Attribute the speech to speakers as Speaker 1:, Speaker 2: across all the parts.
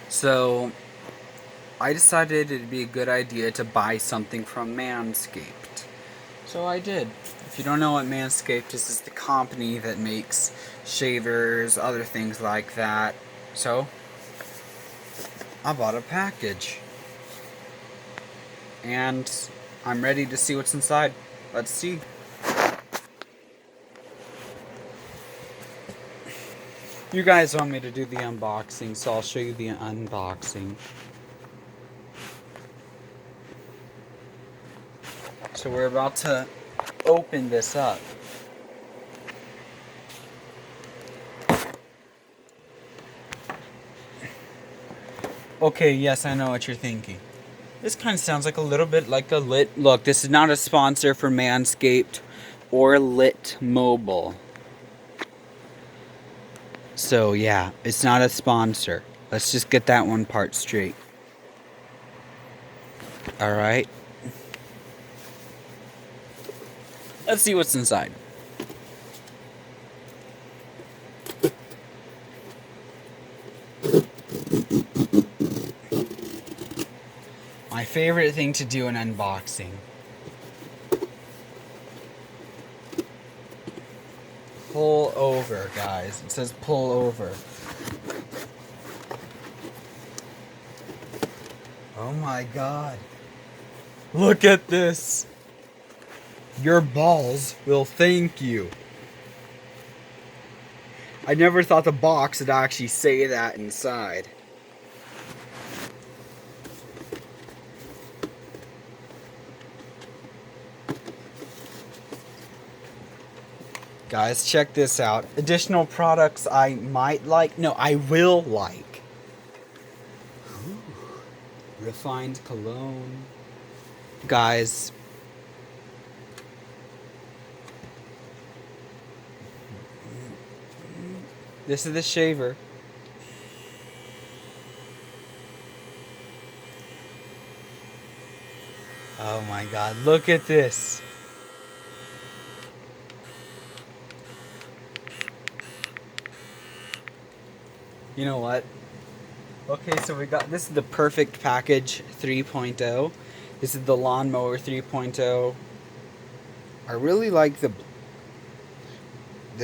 Speaker 1: So I decided it'd be a good idea to buy something from Manscaped. So I did. If you don't know what Manscaped is, it's the company that makes shavers, other things like that. So I bought a package. And I'm ready to see what's inside. Let's see. You guys want me to do the unboxing, so I'll show you the unboxing. So we're about to open this up. Okay, yes, I know what you're thinking. This kind of sounds like a little bit like a Lit. Look, this is not a sponsor for Manscaped or Lit Mobile. So yeah, it's not a sponsor. Let's just get that one part straight. Alright. Let's see what's inside. My favorite thing to do in unboxing. Pull over, guys. It says pull over. Oh my god. Look at this. Your balls will thank you. I never thought the box would actually say that inside. Guys, check this out. Additional products I might like. No, I will like. Ooh, refined cologne. Guys. This is the shaver. Oh my god, look at this. You know what? Okay, so we got, this is the Perfect Package 3.0. This is the Lawnmower 3.0. I really like the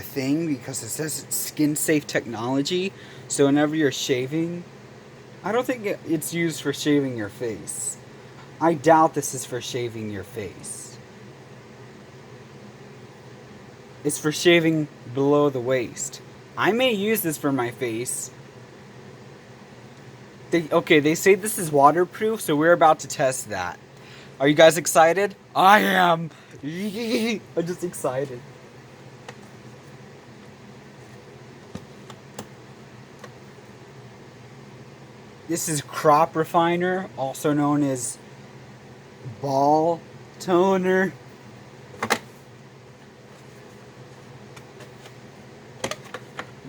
Speaker 1: thing because it says it's skin safe technology. So whenever you're shaving, I don't think it's used for shaving your face. I doubt this is for shaving your face. It's for shaving below the waist. I may use this for my face. They say this is waterproof, so we're about to test that. Are you guys excited? I am. I'm just excited. This is Crop Refiner, also known as Ball Toner.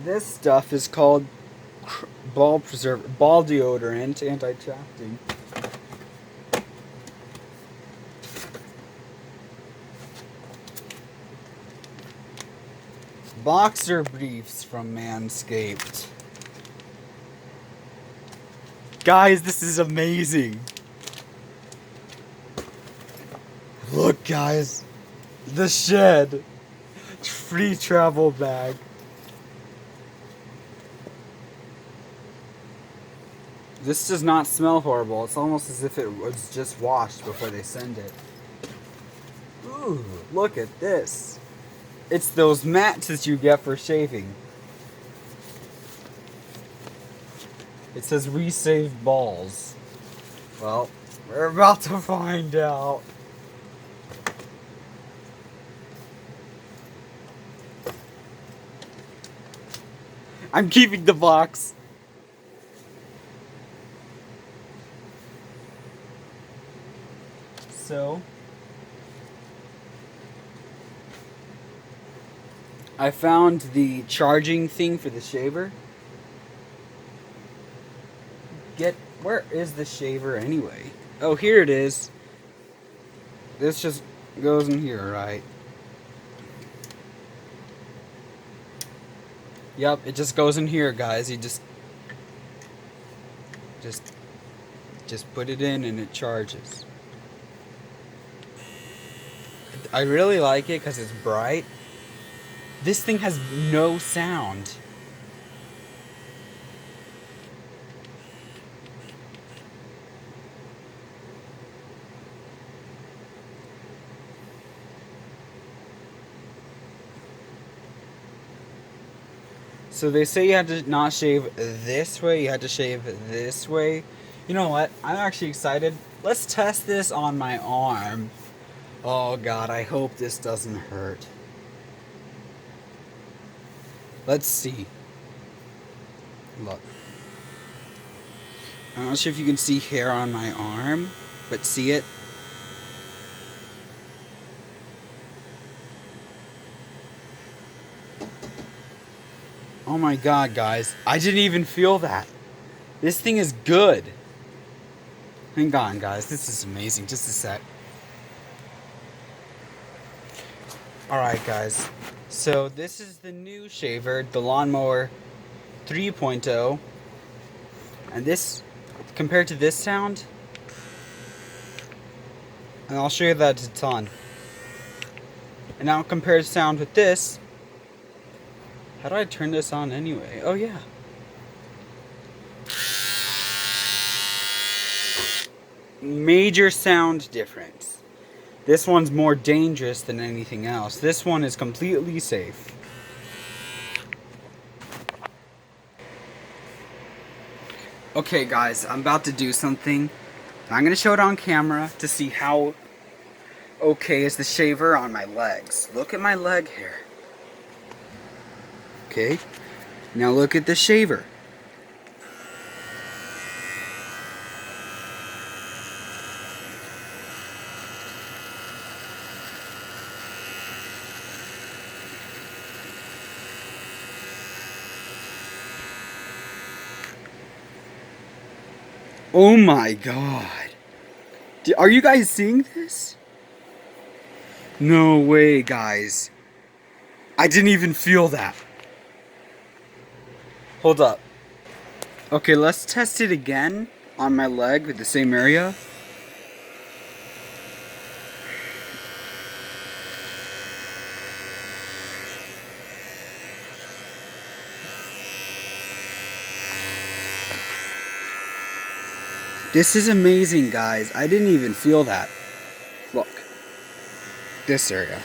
Speaker 1: This stuff is called ball deodorant, anti-chafing. Boxer briefs from Manscaped. Guys, this is amazing. Look, guys. The shed. Free travel bag. This does not smell horrible. It's almost as if it was just washed before they send it. Ooh, look at this. It's those mats that you get for shaving. It says resave balls. Well, we're about to find out. I'm keeping the box. So, I found the charging thing for the shaver. Where is the shaver anyway? Oh, here it is. This just goes in here, right? Yep, it just goes in here, guys. You just... Just put it in and it charges. I really like it because it's bright. This thing has no sound. So they say you have to not shave this way, you have to shave this way. You know what? I'm actually excited. Let's test this on my arm. Oh god, I hope this doesn't hurt. Let's see. Look. I'm not sure if you can see hair on my arm, but see it? Oh my god, guys. I didn't even feel that. This thing is good. Hang on, guys. This is amazing. Just a sec. Alright, guys. So, this is the new shaver, the lawnmower 3.0. And this, compared to this sound, and I'll show you that it's on. And now compare the sound with this. How do I turn this on anyway? Oh yeah. Major sound difference. This one's more dangerous than anything else. This one is completely safe. Okay guys, I'm about to do something. I'm gonna show it on camera to see how okay is the shaver on my legs. Look at my leg hair. Okay, now look at the shaver. Oh my god. Are you guys seeing this? No way, guys. I didn't even feel that. Hold up. Okay, let's test it again on my leg with the same area. This is amazing, guys. I didn't even feel that. Look. This area.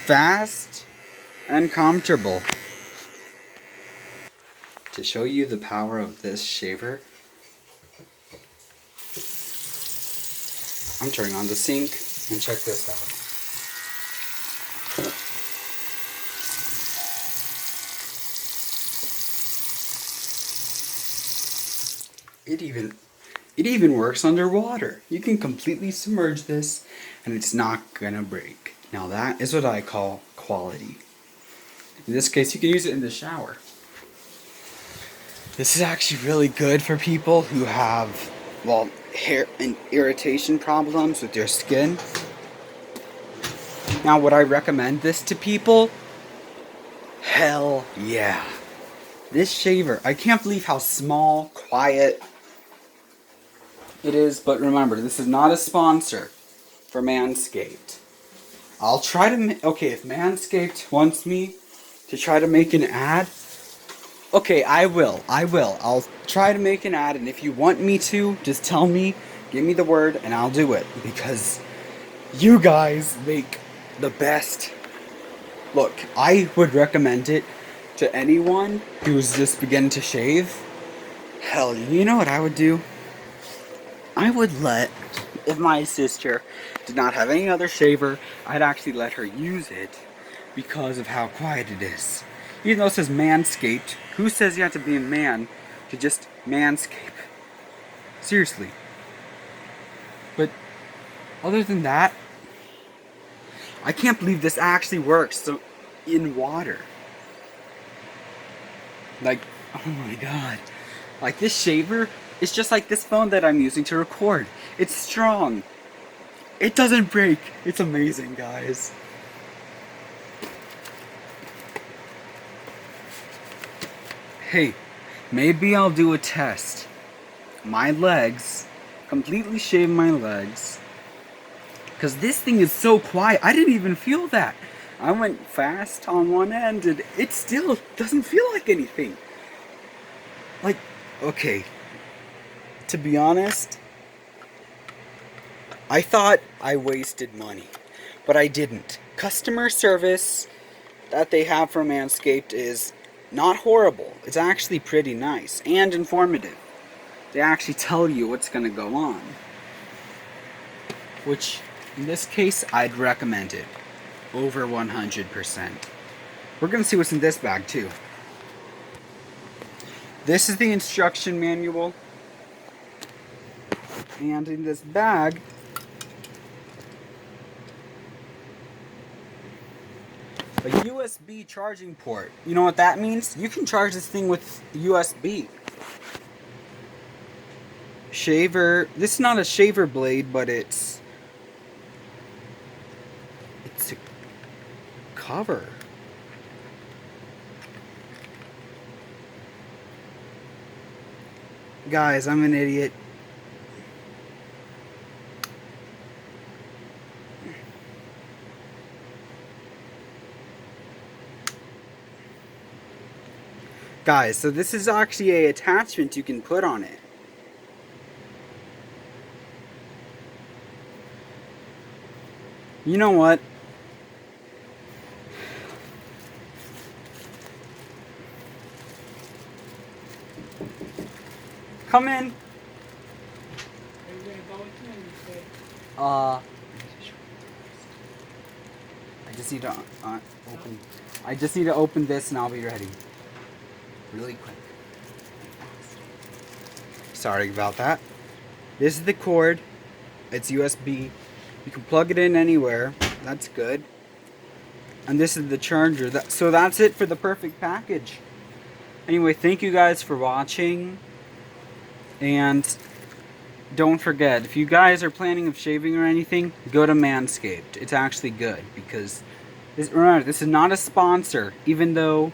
Speaker 1: Fast and comfortable. To show you the power of this shaver, I'm turning on the sink and check this out. It even works underwater. You can completely submerge this and it's not gonna break. Now that is what I call quality. In this case, you can use it in the shower. This is actually really good for people who have, well, hair and irritation problems with their skin. Now, would I recommend this to people? Hell yeah. This shaver, I can't believe how small, quiet it is, but remember, this is not a sponsor for Manscaped. I'll try to, okay, if Manscaped wants me to try to make an ad, okay, I will. I'll try to make an ad, and if you want me to, just tell me, give me the word, and I'll do it, because you guys make the best. Look, I would recommend it to anyone who's just beginning to shave. Hell, you know what I would do? I would if my sister did not have any other shaver, I'd actually let her use it because of how quiet it is. Even though it says Manscaped, who says you have to be a man to just manscape? Seriously. But other than that, I can't believe this actually works so in water. Like, oh my god. Like, this shaver is just like this phone that I'm using to record. It's strong. It doesn't break. It's amazing, guys. Hey, maybe I'll do a test. My legs, completely shave my legs. Because this thing is so quiet, I didn't even feel that. I went fast on one end and it still doesn't feel like anything. Like, okay, to be honest, I thought I wasted money, but I didn't. Customer service that they have from Manscaped is not horrible. It's actually pretty nice and informative. They actually tell you what's going to go on. Which, in this case, I'd recommend it. Over 100%. We're going to see what's in this bag, too. This is the instruction manual. And in this bag, a USB charging port. You know what that means? You can charge this thing with USB. Shaver. This is not a shaver blade, but it's a cover. Guys, I'm an idiot. Guys, so this is actually an attachment you can put on it. You know what? Come in. I just need to open. I just need to open this and I'll be ready. Really quick. Sorry about that. This is the cord. It's USB. You can plug it in anywhere. That's good. And this is the charger. So that's it for the perfect package. Anyway, thank you guys for watching. And don't forget, if you guys are planning of shaving or anything, go to Manscaped. It's actually good because remember, this is not a sponsor, even though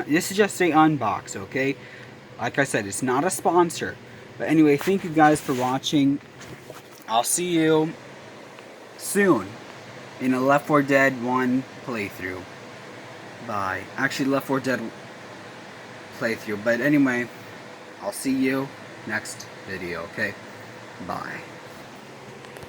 Speaker 1: this is just a unbox, okay? Like I said, it's not a sponsor. But anyway, thank you guys for watching. I'll see you soon in a Left 4 Dead 1 playthrough. Bye. Actually, Left 4 Dead playthrough. But anyway, I'll see you next video, okay? Bye.